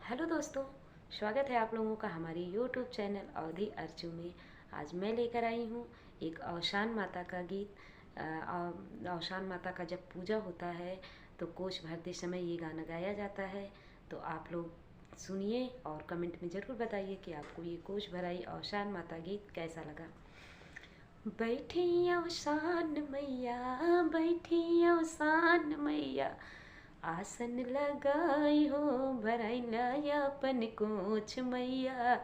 Hello दोस्तों, स्वागत है आप लोगों का हमारी यूट्यूब चैनल अवधि अर्चू में। आज मैं लेकर आई हूँ एक औशान माता का गीत। औशान माता का जब पूजा होता है तो कोष भरते समय ये गाना गाया जाता है। तो आप लोग सुनिए और कमेंट में ज़रूर बताइए कि आपको ये कोष भराई औशान माता गीत कैसा लगा। बैठी औशान मैया, बैठी औशान मैया, आसन लगाई हो भरैला अपन कोछ मैया,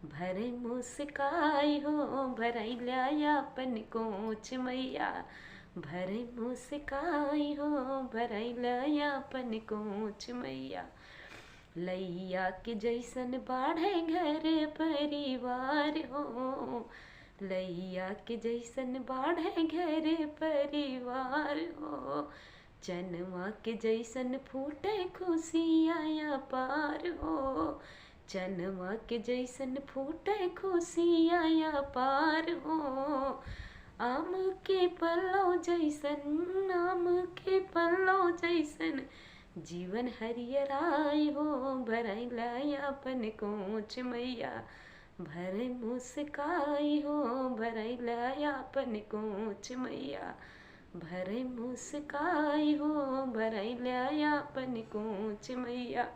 भरे मुस्काई हो भरैला अपन कोछ मैया, भरे मुस्काई हो भरैला अपन कोछ मैया। लैया के जैसन बाढ़े घर परिवार हो, लैया के जैसन बाढ़े घर परिवार हो, चनवा के जैसन फूटे खुशियाँ पार हो, चनवा के जैसन फूटे खुशियाँ पार हो। आम के पल्लव जैसन, आम के पल्लव जैसन, जीवन हरियराई हो भरैला अपन कोछ मैया, भरे मुस्काई हो भरैला अपन कोछ मैया, भरे मुस्काई हो भरैला अपन कोछ मैया।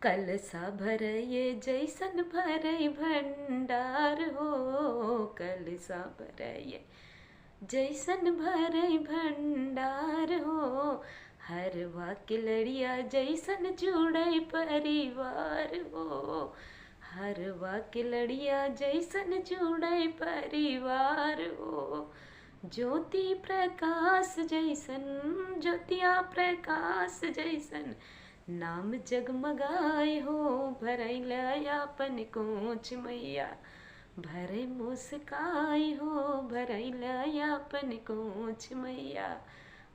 कलसा भरये जैसन भरे भंडार हो, कलसा भरये जैसन भरे भंडार हो, हरवा के लड़िया जैसन जुड़े परिवार हो, हरवा के लड़िया जैसन जुड़े परिवार हो। ज्योति प्रकाश जैसन, ज्योतिया प्रकाश जैसन, नाम जगमगाए हो भरैला अपन कोछ मैया, भरे मुस्काई हो भरैला अपन कोछ मैया,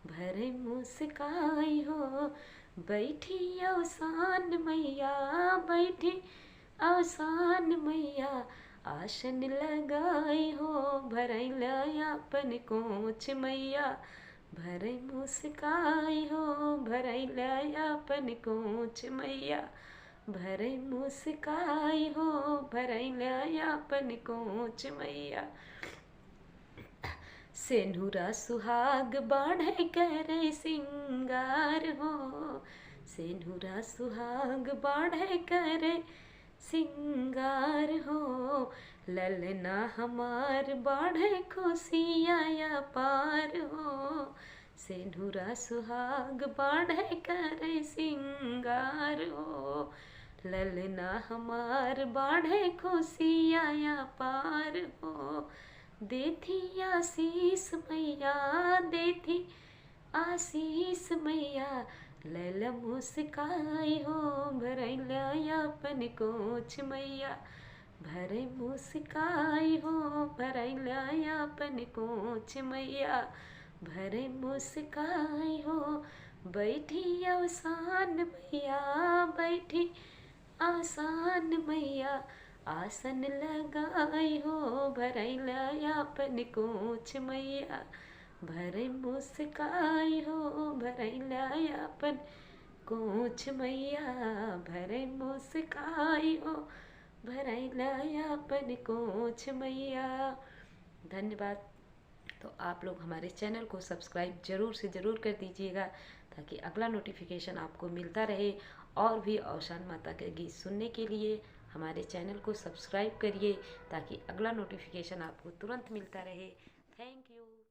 भरे मुस्काई हो। बैठी औसान मैया, बैठी औसान मैया, आसन लगाई हो भरैला अपन कोछ मैया, भरे मुस्काई हो भरैला अपन कोछ मैया, भरे मुस्काई हो भरैला अपन कोछ मैया। सेनुरा सुहाग बाढ़े करे सिंगार हो, सेनुरा सुहाग बाढ़े करे सिंगार हो, ललना हमार बाढ़े खुशियाँ पार हो, सेनुरा सुहाग बाढ़े करे सिंगार हो, ललना हमार बाढ़े खुशियाँ पार हो। देथी आशीष मैया, देथी आशीष मैया, लैला मुस्काई हो भरैला अपन कोछ मैया, भरे मुस्काई हो भरैला अपन कोछ मैया, भरे मुस्काई हो। बैठी औसान मैया, बैठी औसान मैया, आसन लगाई हो भरैला अपन कोछ मैया, भरे मुस्काई हो भरैला अपन कोछ मैया, भरे मुस्काई हो भरैला अपन कोछ मैया। धन्यवाद। तो आप लोग हमारे चैनल को सब्सक्राइब ज़रूर से ज़रूर कर दीजिएगा ताकि अगला नोटिफिकेशन आपको मिलता रहे। और भी औशान माता के गीत सुनने के लिए हमारे चैनल को सब्सक्राइब करिए ताकि अगला नोटिफिकेशन आपको तुरंत मिलता रहे। Thank you.